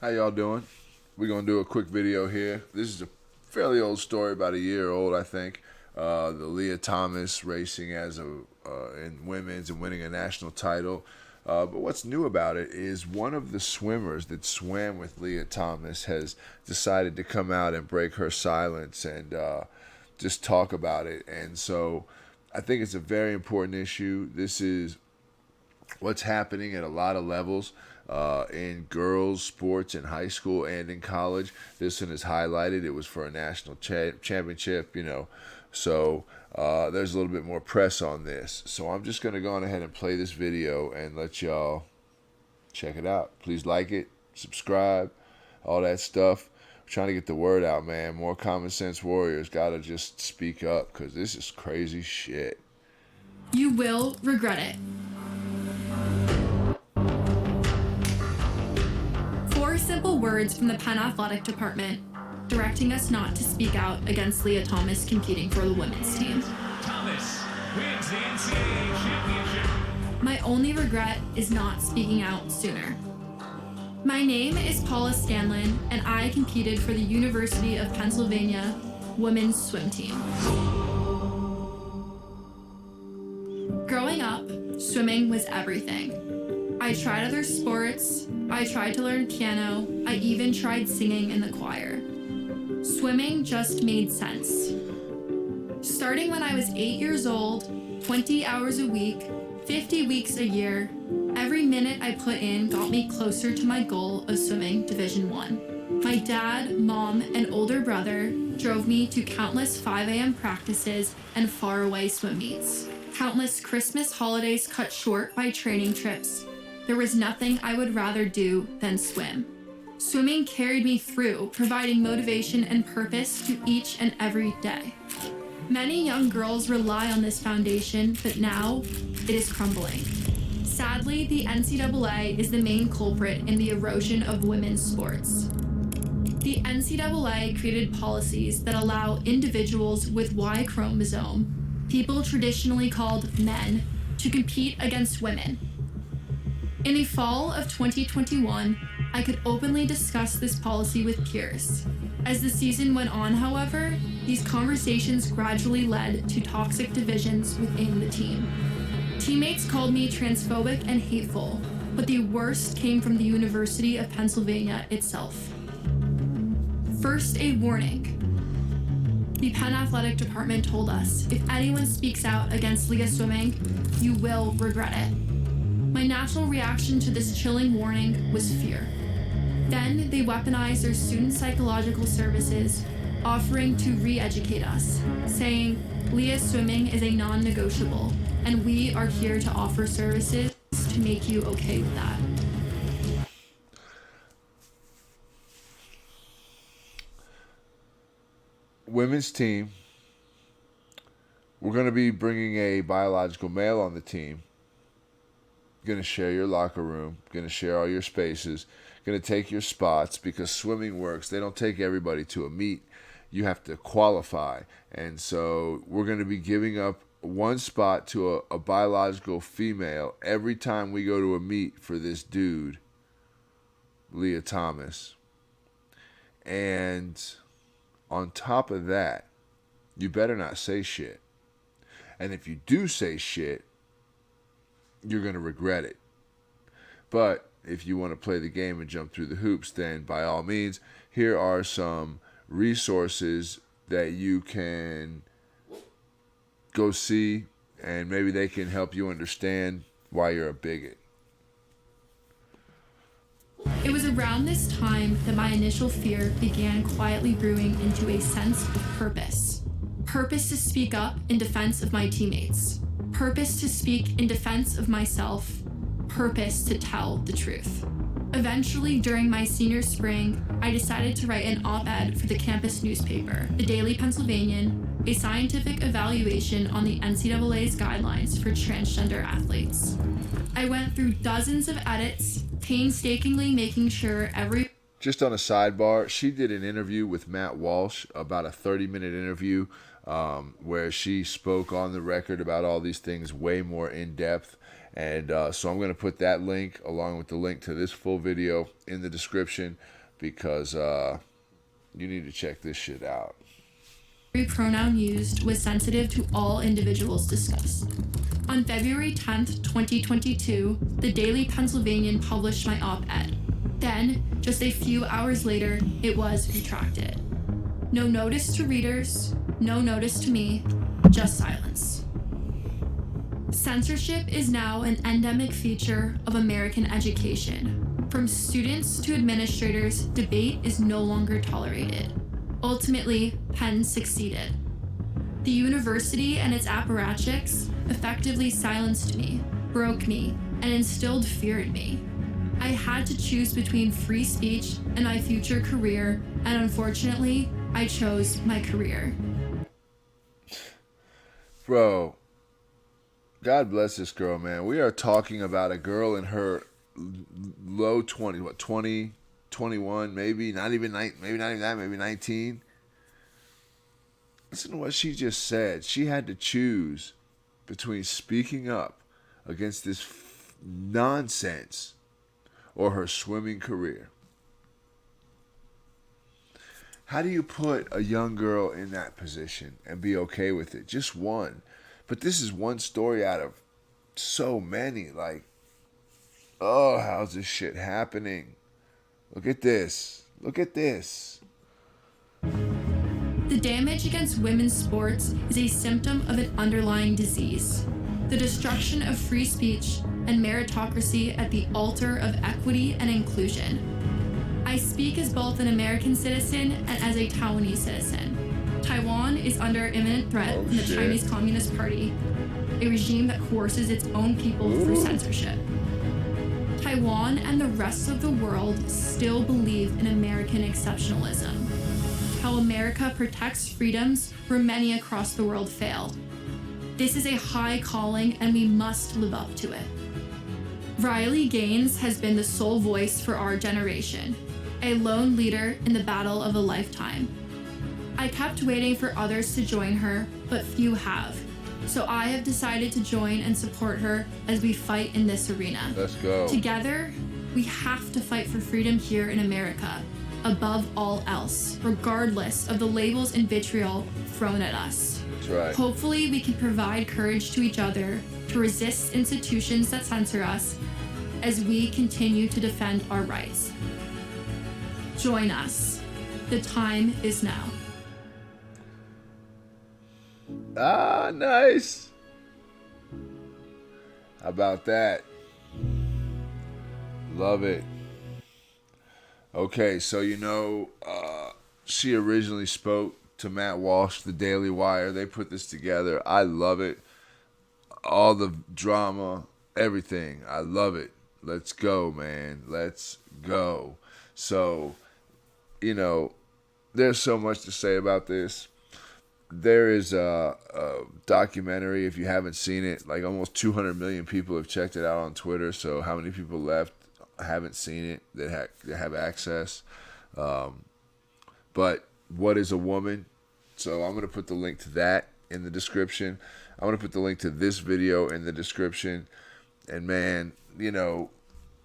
How y'all doing? We're gonna do a quick video here. This is a fairly old story, about a year old, I think. The Lia Thomas racing as in women's and winning a national title. But what's new about it is one of the swimmers that swam with Lia Thomas has decided to come out and break her silence and just talk about it. And so I think it's a very important issue. This is what's happening at a lot of levels in girls' sports in high school and in college. This one is highlighted. It was for a national championship, So there's a little bit more press on this. So I'm just going to go on ahead and play this video and let y'all check it out. Please like it, subscribe, all that stuff. We're trying to get the word out, man. More common sense warriors got to just speak up because this is crazy shit. You will regret it. 4 simple words from the Penn Athletic Department directing us not to speak out against Lia Thomas competing for the women's team. Thomas wins the NCAA championship. My only regret is not speaking out sooner. My name is Paula Scanlan, and I competed for the University of Pennsylvania women's swim team. Growing up, swimming was everything. I tried other sports, I tried to learn piano, I even tried singing in the choir. Swimming just made sense. Starting when I was 8 years old, 20 hours a week, 50 weeks a year, every minute I put in got me closer to my goal of swimming Division I. My dad, mom, and older brother drove me to countless 5 a.m. practices and faraway swim meets. Countless Christmas holidays cut short by training trips. There was nothing I would rather do than swim. Swimming carried me through, providing motivation and purpose to each and every day. Many young girls rely on this foundation, but now it is crumbling. Sadly, the NCAA is the main culprit in the erosion of women's sports. The NCAA created policies that allow individuals with Y chromosome, people traditionally called men, to compete against women. In the fall of 2021, I could openly discuss this policy with peers. As the season went on, however, these conversations gradually led to toxic divisions within the team. Teammates called me transphobic and hateful, but the worst came from the University of Pennsylvania itself. First, a warning. The Penn Athletic Department told us, if anyone speaks out against Lia swimming, you will regret it. My natural reaction to this chilling warning was fear. Then they weaponized their student psychological services, offering to re-educate us, saying, Lia swimming is a non-negotiable, and we are here to offer services to make you okay with that. Women's team, we're going to be bringing a biological male on the team. Going to share your locker room, going to share all your spaces, going to take your spots because swimming works. They don't take everybody to a meet. You have to qualify. And so we're going to be giving up one spot to a biological female every time we go to a meet for this dude, Lia Thomas. And on top of that, you better not say shit. And if you do say shit, you're going to regret it. But if you want to play the game and jump through the hoops, then by all means, here are some resources that you can go see, and maybe they can help you understand why you're a bigot. It was around this time that my initial fear began quietly brewing into a sense of purpose. Purpose to speak up in defense of my teammates. Purpose to speak in defense of myself. Purpose to tell the truth. Eventually, during my senior spring, I decided to write an op-ed for the campus newspaper, the Daily Pennsylvanian, a scientific evaluation on the NCAA's guidelines for transgender athletes. I went through dozens of edits, painstakingly making sure every... Just on a sidebar, she did an interview with Matt Walsh, about a 30-minute interview. where she spoke on the record about all these things way more in depth. And so I'm going to put that link along with the link to this full video in the description, because you need to check this shit out. Every pronoun used was sensitive to all individuals discussed. On February 10th, 2022, the Daily Pennsylvanian published my op-ed. Then, just a few hours later, it was retracted. No notice to readers, no notice to me, just silence. Censorship is now an endemic feature of American education. From students to administrators, debate is no longer tolerated. Ultimately, Penn succeeded. The university and its apparatchiks effectively silenced me, broke me, and instilled fear in me. I had to choose between free speech and my future career, and unfortunately, I chose my career. Bro, God bless this girl, man. We are talking about a girl in her low 20s, what, 20, 21, maybe not even that, maybe 19. Listen to what she just said. She had to choose between speaking up against this nonsense or her swimming career. How do you put a young girl in that position and be okay with it? Just one. But this is one story out of so many. Like, oh, how's this shit happening? Look at this. Look at this. The damage against women's sports is a symptom of an underlying disease. The destruction of free speech and meritocracy at the altar of equity and inclusion. I speak as both an American citizen and as a Taiwanese citizen. Taiwan is under imminent threat from the Chinese Communist Party, a regime that coerces its own people through censorship. Taiwan and the rest of the world still believe in American exceptionalism, how America protects freedoms where many across the world failed. This is a high calling and we must live up to it. Riley Gaines has been the sole voice for our generation, a lone leader in the battle of a lifetime. I kept waiting for others to join her, but few have. So I have decided to join and support her as we fight in this arena. Let's go. Together, we have to fight for freedom here in America, above all else, regardless of the labels and vitriol thrown at us. That's right. Hopefully, we can provide courage to each other to resist institutions that censor us as we continue to defend our rights. Join us. The time is now. Ah, nice. How about that? Love it. Okay, so she originally spoke to Matt Walsh, the Daily Wire. They put this together. I love it. All the drama, everything. I love it. Let's go, man. Let's go. So, there's so much to say about this. There is a documentary, if you haven't seen it, like almost 200 million people have checked it out on Twitter. So how many people left haven't seen it that have access? But what is a woman? So I'm going to put the link to that in the description. I'm going to put the link to this video in the description. And man,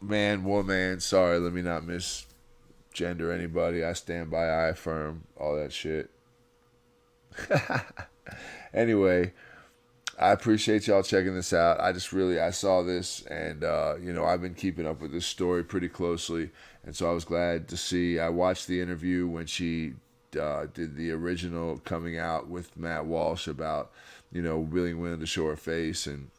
man, woman, sorry, let me not misgender anybody. I stand by, I affirm, all that shit. Anyway, I appreciate y'all checking this out. I saw this, and I've been keeping up with this story pretty closely, and so I was glad to see. I watched the interview when she did the original coming out with Matt Walsh about being willing to show her face and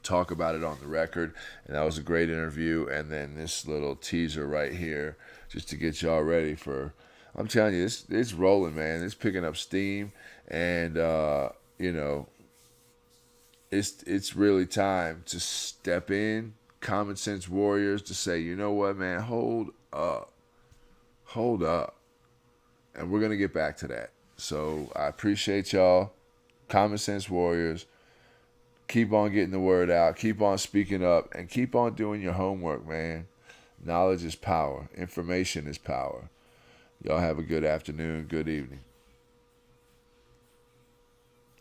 talk about it on the record, and that was a great interview. And then this little teaser right here, just to get y'all ready for. I'm telling you, it's rolling, man. It's picking up steam, and it's really time to step in, common sense warriors, to say, you know what, man, hold up, and we're gonna get back to that. So I appreciate y'all, common sense warriors. Keep on getting the word out, keep on speaking up, and keep on doing your homework, man. Knowledge is power. Information is power. Y'all have a good afternoon, good evening.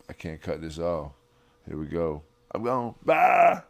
I can't cut this off. Here we go. I'm going. Bye.